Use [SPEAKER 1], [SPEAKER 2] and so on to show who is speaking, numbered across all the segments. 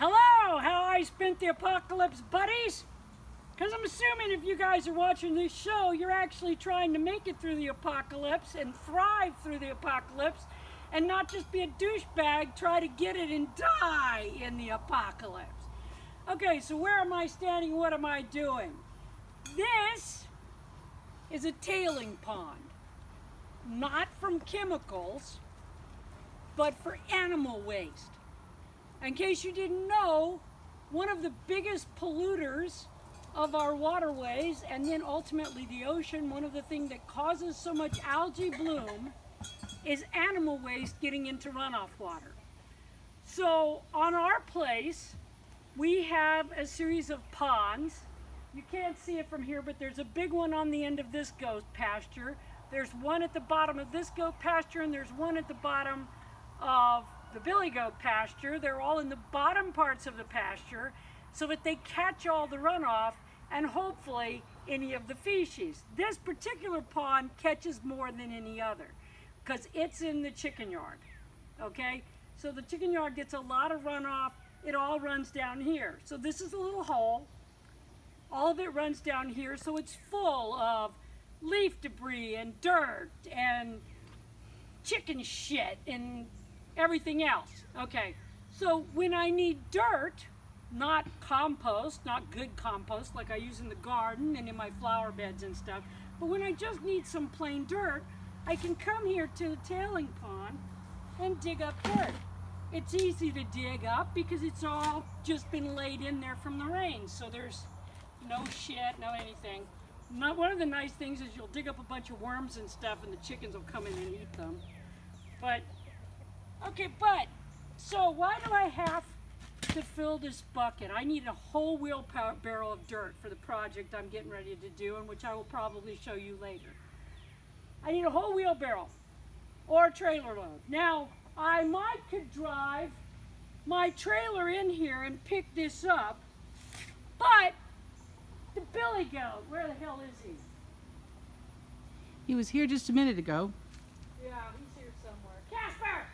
[SPEAKER 1] Hello, how I spent the apocalypse, buddies? Because I'm assuming if you guys are watching this show, you're actually trying to make it through the apocalypse and thrive through the apocalypse and not just be a douchebag, try to get it and die in the apocalypse. Okay, so where am I standing? What am I doing? This is a tailing pond. Not from chemicals, but for animal waste. In case you didn't know, one of the biggest polluters of our waterways and then ultimately the ocean, one of the things that causes so much algae bloom is animal waste getting into runoff water. So on our place, we have a series of ponds. You can't see it from here, but there's a big one on the end of this goat pasture. There's one at the bottom of this goat pasture, and there's one at the bottom of the billy goat pasture. They're all in the bottom parts of the pasture so that they catch all the runoff and hopefully any of the feces. This particular pond catches more than any other because it's in the chicken yard, okay? So the chicken yard gets a lot of runoff. It all runs down here. So this is a little hole. All of it runs down here, so it's full of leaf debris and dirt and chicken shit and everything else. Okay, so when I need dirt, not compost, not good compost like I use in the garden and in my flower beds and stuff, but when I just need some plain dirt, I can come here to the tailing pond and dig up dirt. It's easy to dig up because it's all just been laid in there from the rain, so there's no shit, no anything. One of the nice things is you'll dig up a bunch of worms and stuff and the chickens will come in and eat them. But so why do I have to fill this bucket? I need a whole wheelbarrow of dirt for the project I'm getting ready to do, and which I will probably show you later. I need a whole wheelbarrow or a trailer load. Now, I could drive my trailer in here and pick this up, but the billy goat, where the hell is he?
[SPEAKER 2] He was here just a minute ago.
[SPEAKER 1] Yeah, he's here somewhere. Casper!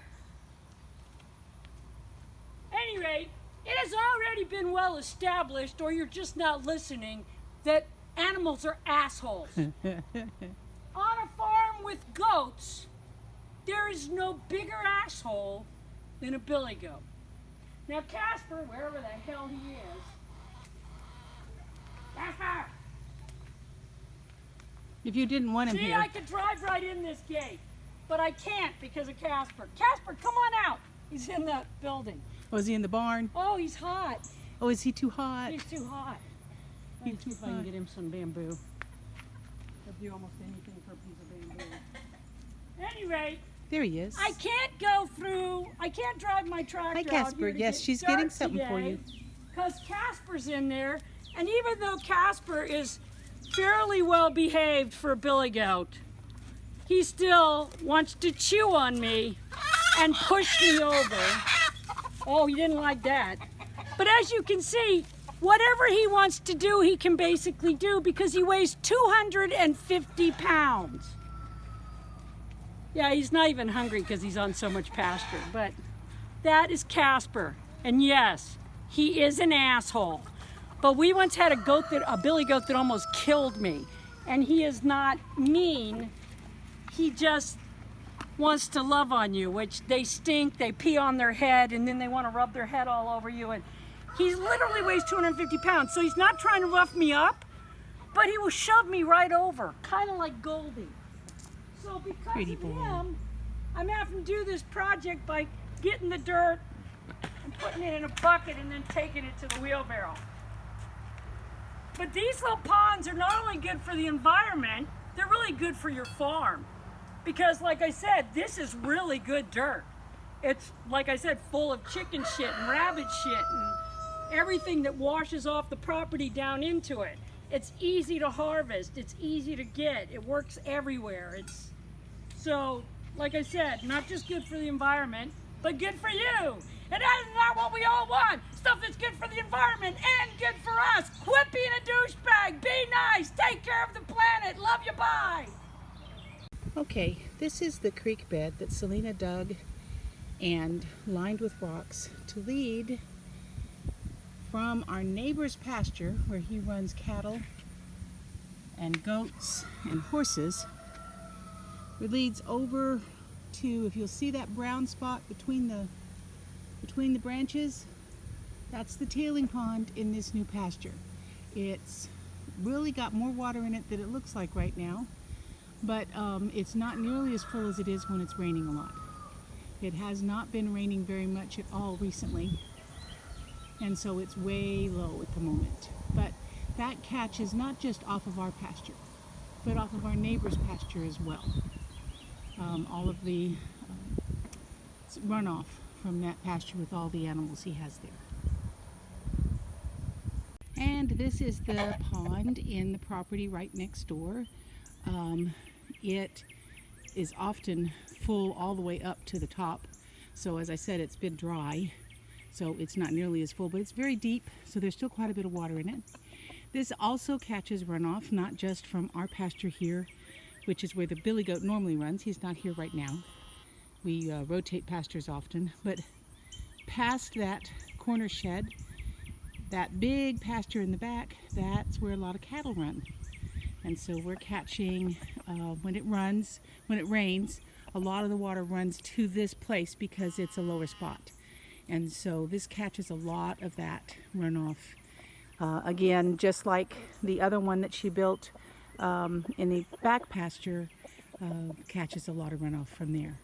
[SPEAKER 1] Anyway, it has already been well established, or you're just not listening, that animals are assholes. On a farm with goats, there is no bigger asshole than a billy goat. Now Casper, wherever the hell he is, Casper!
[SPEAKER 2] If you didn't want him
[SPEAKER 1] See,
[SPEAKER 2] here.
[SPEAKER 1] I could drive right in this gate, but I can't because of Casper. Casper, come on out. He's in the building.
[SPEAKER 2] Was he in the barn?
[SPEAKER 1] Oh, he's hot.
[SPEAKER 2] Oh, is he too hot?
[SPEAKER 1] He's too hot.
[SPEAKER 2] He's
[SPEAKER 1] Let's see
[SPEAKER 2] too
[SPEAKER 1] if I can
[SPEAKER 2] hot.
[SPEAKER 1] get him some bamboo. He'll do almost anything for a piece of bamboo. Anyway,
[SPEAKER 2] There he is.
[SPEAKER 1] I can't drive my tractor
[SPEAKER 2] Hi,
[SPEAKER 1] out
[SPEAKER 2] Casper.
[SPEAKER 1] here to
[SPEAKER 2] Yes,
[SPEAKER 1] get
[SPEAKER 2] she's
[SPEAKER 1] dirt
[SPEAKER 2] getting something for
[SPEAKER 1] today
[SPEAKER 2] you.
[SPEAKER 1] because Casper's in there, and even though Casper is fairly well behaved for a billy goat, he still wants to chew on me and push me over. Oh, he didn't like that. But as you can see, whatever he wants to do, he can basically do because he weighs 250 pounds. Yeah, he's not even hungry because he's on so much pasture, but that is Casper. And yes, he is an asshole. But we once had a billy goat that almost killed me. And he is not mean. He just wants to love on you, which they stink, they pee on their head, and then they want to rub their head all over you. And he literally weighs 250 pounds. So he's not trying to rough me up, but he will shove me right over, kind of like Goldie. So because
[SPEAKER 2] Pretty
[SPEAKER 1] of
[SPEAKER 2] boy.
[SPEAKER 1] him, I'm having to do this project by getting the dirt and putting it in a bucket and then taking it to the wheelbarrow. But these little ponds are not only good for the environment, they're really good for your farm. Because like I said, this is really good dirt. It's, like I said, full of chicken shit and rabbit shit and everything that washes off the property down into it. It's easy to harvest, it's easy to get, it works everywhere. So, like I said, not just good for the environment, but good for you. And isn't that what we all want? Stuff that's good for the environment and good for us. Quit being a douchebag. Be nice. Take care of the planet. Love you. Bye.
[SPEAKER 2] Okay, this is the creek bed that Selena dug and lined with rocks to lead from our neighbor's pasture where he runs cattle and goats and horses. It leads over to, if you'll see that brown spot between the branches, that's the tailing pond in this new pasture. It's really got more water in it than it looks like right now, but it's not nearly as full as it is when it's raining a lot. It has not been raining very much at all recently, and so it's way low at the moment. But that catches not just off of our pasture, but off of our neighbor's pasture as well. All of the runoff from that pasture with all the animals he has there. And this is the pond in the property right next door. It is often full all the way up to the top. So as I said, it's been dry, so it's not nearly as full, but it's very deep, so there's still quite a bit of water in it. This also catches runoff, not just from our pasture here, which is where the billy goat normally runs. He's not here right now. We rotate pastures often, but past that corner shed, that big pasture in the back, that's where a lot of cattle run. And so we're catching, when it rains, a lot of the water runs to this place because it's a lower spot. And so this catches a lot of that runoff. Again, just like the other one that she built in the back pasture, catches a lot of runoff from there.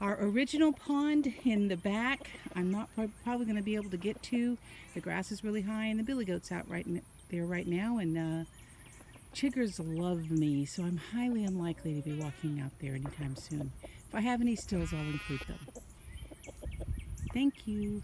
[SPEAKER 2] Our original pond in the back, I'm not probably going to be able to get to. The grass is really high and the billy goat's out right there right now, and chiggers love me, so I'm highly unlikely to be walking out there anytime soon. If I have any stills, I'll include them. Thank you.